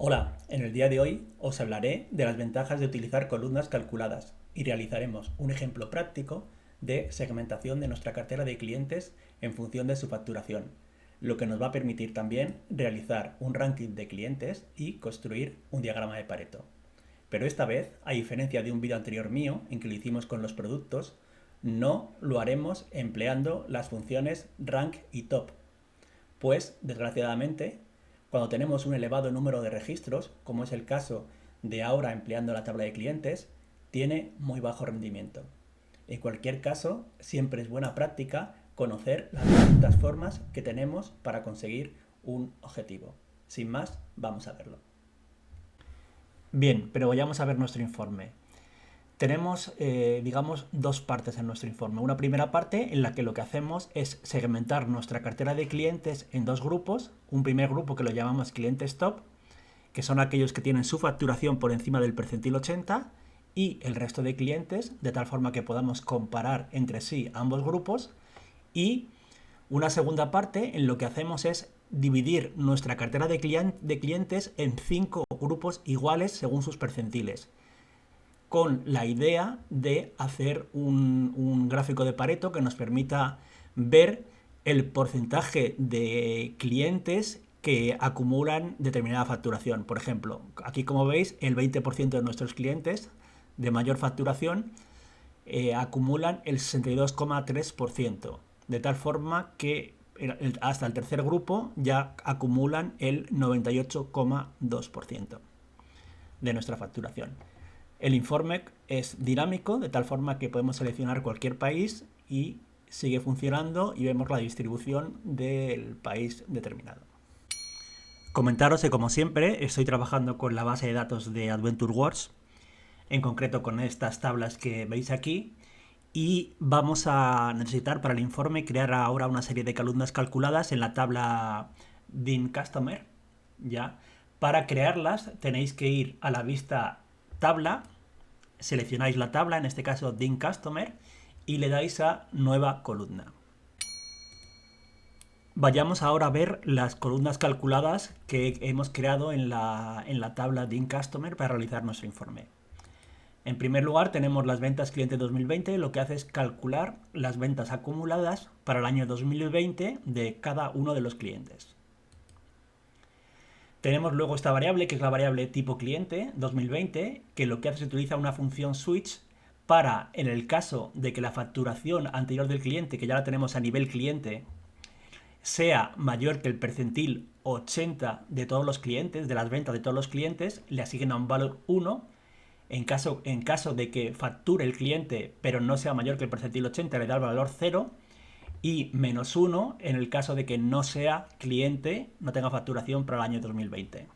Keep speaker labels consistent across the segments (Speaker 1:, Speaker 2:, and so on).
Speaker 1: Hola, en el día de hoy os hablaré de las ventajas de utilizar columnas calculadas y realizaremos un ejemplo práctico de segmentación de nuestra cartera de clientes en función de su facturación, lo que nos va a permitir también realizar un ranking de clientes y construir un diagrama de Pareto. Pero esta vez, a diferencia de un vídeo anterior mío en que lo hicimos con los productos, no lo haremos empleando las funciones rank y top, pues, desgraciadamente, cuando tenemos un elevado número de registros, como es el caso de ahora empleando la tabla de clientes, tiene muy bajo rendimiento. En cualquier caso, siempre es buena práctica conocer las distintas formas que tenemos para conseguir un objetivo. Sin más, vamos a verlo. Bien, pero vayamos a ver nuestro informe. Tenemos, digamos, dos partes en nuestro informe. Una primera parte en la que lo que hacemos es segmentar nuestra cartera de clientes en dos grupos. Un primer grupo que lo llamamos clientes top, que son aquellos que tienen su facturación por encima del percentil 80, y el resto de clientes, de tal forma que podamos comparar entre sí ambos grupos. Y una segunda parte en lo que hacemos es dividir nuestra cartera de clientes en 5 grupos iguales según sus percentiles, con la idea de hacer un gráfico de Pareto que nos permita ver el porcentaje de clientes que acumulan determinada facturación. Por ejemplo, aquí como veis, el 20% de nuestros clientes de mayor facturación acumulan el 62,3%, de tal forma que hasta el tercer grupo ya acumulan el 98,2% de nuestra facturación. El informe es dinámico, de tal forma que podemos seleccionar cualquier país y sigue funcionando y vemos la distribución del país determinado. Comentaros que, como siempre, estoy trabajando con la base de datos de AdventureWorks, en concreto con estas tablas que veis aquí, y vamos a necesitar para el informe crear ahora una serie de columnas calculadas en la tabla DIN Customer. ¿Ya? Para crearlas tenéis que ir a la vista tabla, seleccionáis la tabla, en este caso DIN Customer, y le dais a nueva columna. Vayamos ahora a ver las columnas calculadas que hemos creado en la tabla DIN Customer para realizar nuestro informe. En primer lugar tenemos las ventas cliente 2020, lo que hace es calcular las ventas acumuladas para el año 2020 de cada uno de los clientes. Tenemos luego esta variable, que es la variable tipo cliente 2020, que lo que hace es utiliza una función switch para, en el caso de que la facturación anterior del cliente, que ya la tenemos a nivel cliente, sea mayor que el percentil 80 de todos los clientes, de las ventas de todos los clientes, le asigna un valor 1. En caso de que facture el cliente pero no sea mayor que el percentil 80, le da el valor 0. Y menos 1 en el caso de que no sea cliente, no tenga facturación para el año 2020.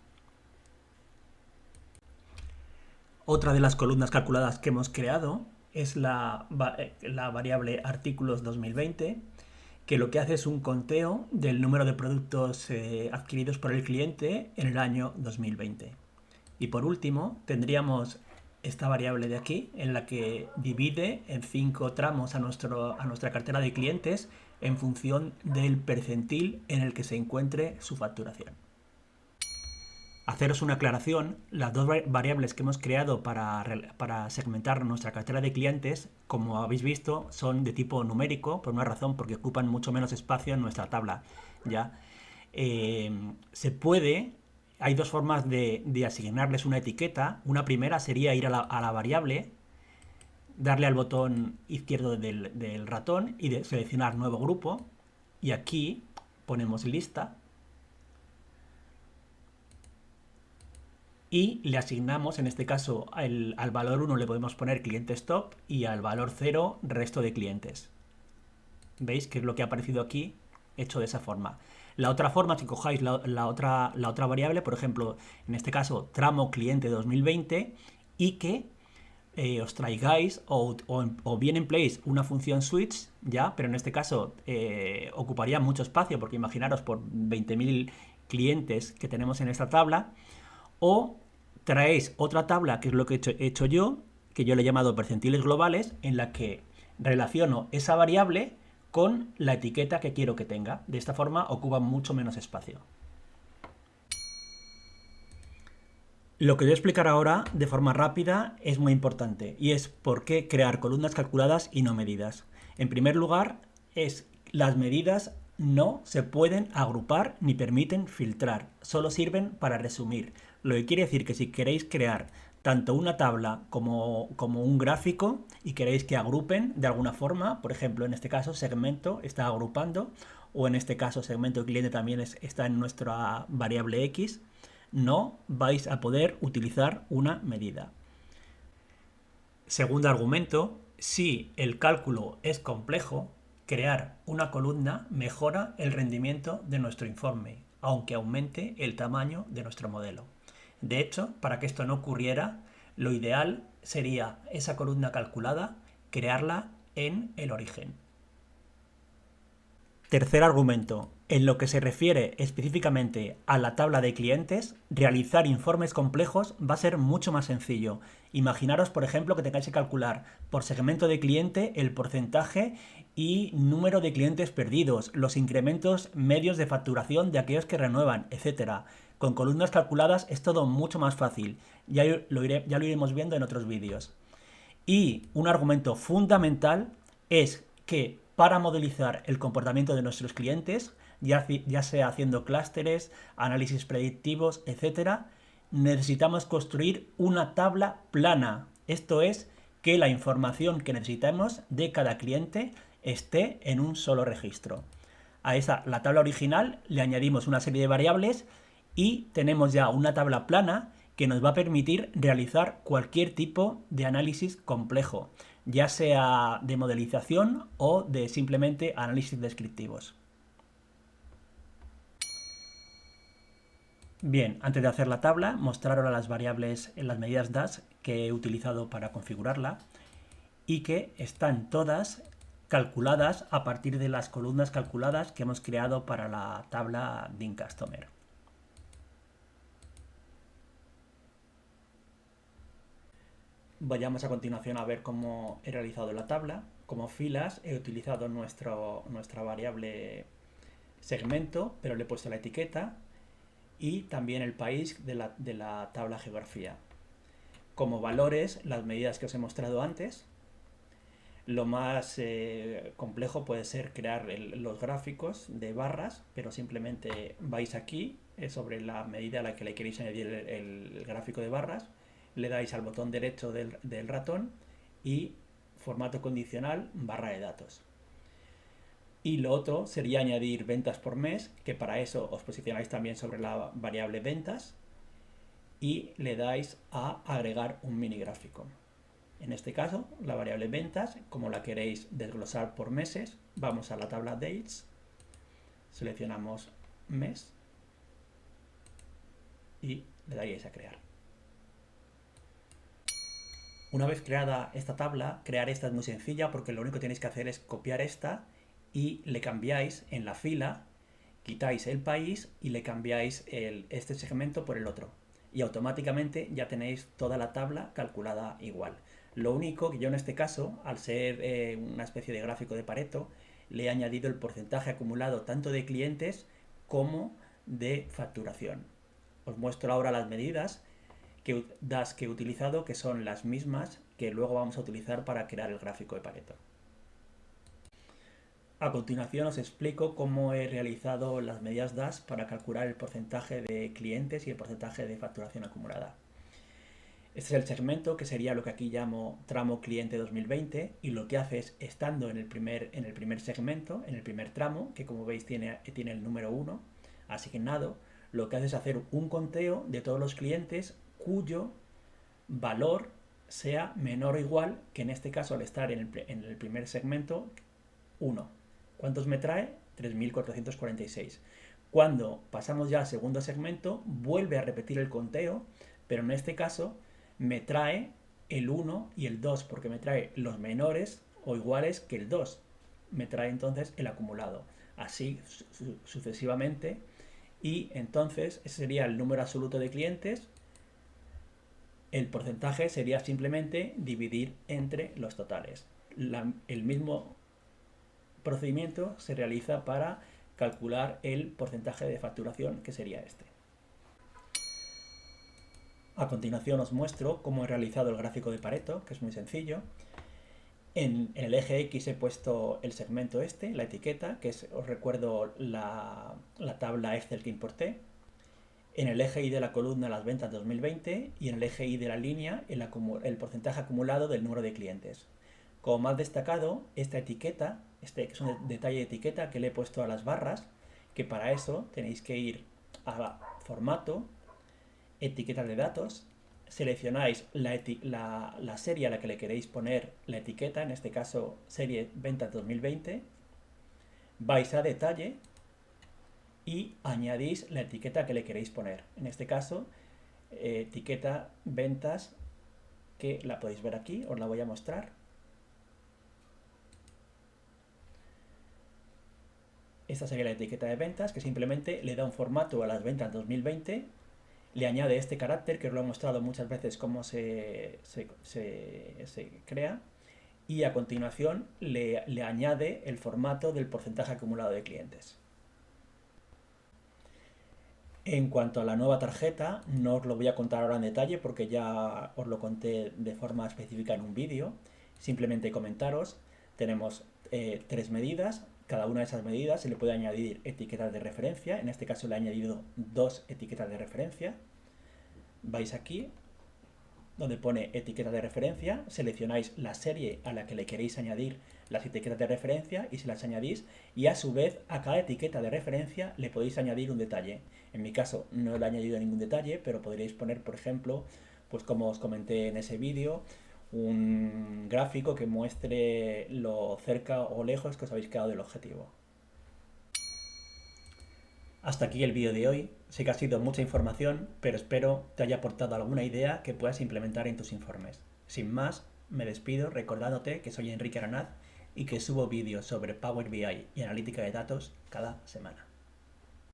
Speaker 1: Otra de las columnas calculadas que hemos creado es la variable artículos 2020, que lo que hace es un conteo del número de productos adquiridos por el cliente en el año 2020. Y por último, tendríamos esta variable de aquí, en la que divide en 5 tramos a nuestra cartera de clientes en función del percentil en el que se encuentre su facturación. Haceros una aclaración, las dos variables que hemos creado para segmentar nuestra cartera de clientes, como habéis visto, son de tipo numérico, por una razón, porque ocupan mucho menos espacio en nuestra tabla. ¿Ya? Hay dos formas de asignarles una etiqueta. Una primera sería ir a la variable, darle al botón izquierdo del ratón y seleccionar nuevo grupo. Y aquí ponemos lista. Y le asignamos, en este caso, al valor 1 le podemos poner clientes top y al valor 0 resto de clientes. ¿Veis? Que es lo que ha aparecido aquí, hecho de esa forma. La otra forma es que cojáis la otra variable, por ejemplo, en este caso, tramo cliente 2020, y que os traigáis o bien empleéis una función switch, ya, pero en este caso ocuparía mucho espacio, porque imaginaros por 20.000 clientes que tenemos en esta tabla, o traéis otra tabla, que es lo que he hecho yo, que yo le he llamado percentiles globales, en la que relaciono esa variable con la etiqueta que quiero que tenga. De esta forma ocupa mucho menos espacio. Lo que voy a explicar ahora de forma rápida es muy importante y es por qué crear columnas calculadas y no medidas. En primer lugar, las medidas no se pueden agrupar ni permiten filtrar, solo sirven para resumir. Lo que quiere decir que si queréis crear tanto una tabla como un gráfico y queréis que agrupen de alguna forma, por ejemplo, en este caso segmento está agrupando, o en este caso segmento de cliente también está en nuestra variable X, no vais a poder utilizar una medida. Segundo argumento, si el cálculo es complejo, crear una columna mejora el rendimiento de nuestro informe, aunque aumente el tamaño de nuestro modelo. De hecho, para que esto no ocurriera, lo ideal sería esa columna calculada, crearla en el origen. Tercer argumento. En lo que se refiere específicamente a la tabla de clientes, realizar informes complejos va a ser mucho más sencillo. Imaginaros, por ejemplo, que tengáis que calcular por segmento de cliente el porcentaje y número de clientes perdidos, los incrementos medios de facturación de aquellos que renuevan, etc. Con columnas calculadas es todo mucho más fácil. Ya lo iremos viendo en otros vídeos. Y un argumento fundamental es que para modelizar el comportamiento de nuestros clientes, ya sea haciendo clústeres, análisis predictivos, etc., necesitamos construir una tabla plana. Esto es, que la información que necesitamos de cada cliente esté en un solo registro. A la tabla original le añadimos una serie de variables y tenemos ya una tabla plana que nos va a permitir realizar cualquier tipo de análisis complejo, ya sea de modelización o de simplemente análisis descriptivos. Bien, antes de hacer la tabla, mostrar ahora las variables en las medidas DAS que he utilizado para configurarla y que están todas calculadas a partir de las columnas calculadas que hemos creado para la tabla DIN Customer. Vayamos a continuación a ver cómo he realizado la tabla. Como filas he utilizado nuestra variable segmento, pero le he puesto la etiqueta y también el país de la tabla geografía. Como valores, las medidas que os he mostrado antes. Lo más complejo puede ser crear los gráficos de barras, pero simplemente vais aquí sobre la medida a la que le queréis añadir el gráfico de barras, le dais al botón derecho del ratón y formato condicional barra de datos. Y lo otro sería añadir ventas por mes, que para eso os posicionáis también sobre la variable ventas y le dais a agregar un mini gráfico. En este caso, la variable ventas, como la queréis desglosar por meses, vamos a la tabla Dates, seleccionamos mes y le daréis a crear. Una vez creada esta tabla, crear esta es muy sencilla porque lo único que tenéis que hacer es copiar esta y le cambiáis en la fila, quitáis el país y le cambiáis este segmento por el otro. Y automáticamente ya tenéis toda la tabla calculada igual. Lo único que yo en este caso, al ser una especie de gráfico de Pareto, le he añadido el porcentaje acumulado tanto de clientes como de facturación. Os muestro ahora las medidas que he utilizado, que son las mismas que luego vamos a utilizar para crear el gráfico de Pareto. A continuación os explico cómo he realizado las medidas DAS para calcular el porcentaje de clientes y el porcentaje de facturación acumulada. Este es el segmento, que sería lo que aquí llamo tramo cliente 2020, y lo que hace es, estando en el primer segmento, en el primer tramo, que como veis tiene el número 1 asignado, lo que hace es hacer un conteo de todos los clientes cuyo valor sea menor o igual que, en este caso, al estar en el primer segmento, 1. ¿Cuántos me trae? 3.446. Cuando pasamos ya al segundo segmento, vuelve a repetir el conteo, pero en este caso me trae el 1 y el 2, porque me trae los menores o iguales que el 2. Me trae entonces el acumulado. Así sucesivamente. Y entonces ese sería el número absoluto de clientes. El porcentaje sería simplemente dividir entre los totales. El mismo procedimiento se realiza para calcular el porcentaje de facturación, que sería este. A continuación os muestro cómo he realizado el gráfico de Pareto, que es muy sencillo. En el eje X he puesto el segmento este, la etiqueta, que es, os recuerdo, la tabla Excel que importé. En el eje Y de la columna las ventas 2020 y en el eje Y de la línea el porcentaje acumulado del número de clientes. Como más destacado, esta etiqueta, este es un detalle de etiqueta que le he puesto a las barras, que para eso tenéis que ir a formato, etiquetas de datos, seleccionáis la serie a la que le queréis poner la etiqueta, en este caso serie ventas 2020, vais a detalle y añadís la etiqueta que le queréis poner. En este caso, etiqueta ventas, que la podéis ver aquí, os la voy a mostrar. Esta sería la etiqueta de ventas, que simplemente le da un formato a las ventas 2020, le añade este carácter, que os lo he mostrado muchas veces cómo se crea, y a continuación le añade el formato del porcentaje acumulado de clientes. En cuanto a la nueva tarjeta, no os lo voy a contar ahora en detalle porque ya os lo conté de forma específica en un vídeo. Simplemente comentaros, tenemos 3 medidas. Cada una de esas medidas se le puede añadir etiquetas de referencia. En este caso le he añadido 2 etiquetas de referencia. Vais aquí, donde pone etiqueta de referencia, seleccionáis la serie a la que le queréis añadir las etiquetas de referencia y se las añadís, y a su vez a cada etiqueta de referencia le podéis añadir un detalle. En mi caso no le he añadido ningún detalle, pero podríais poner, por ejemplo, pues como os comenté en ese vídeo, un gráfico que muestre lo cerca o lejos que os habéis quedado del objetivo. Hasta aquí el vídeo de hoy. Sé que ha sido mucha información, pero espero te haya aportado alguna idea que puedas implementar en tus informes. Sin más, me despido recordándote que soy Enrique Aranaz y que subo vídeos sobre Power BI y analítica de datos cada semana.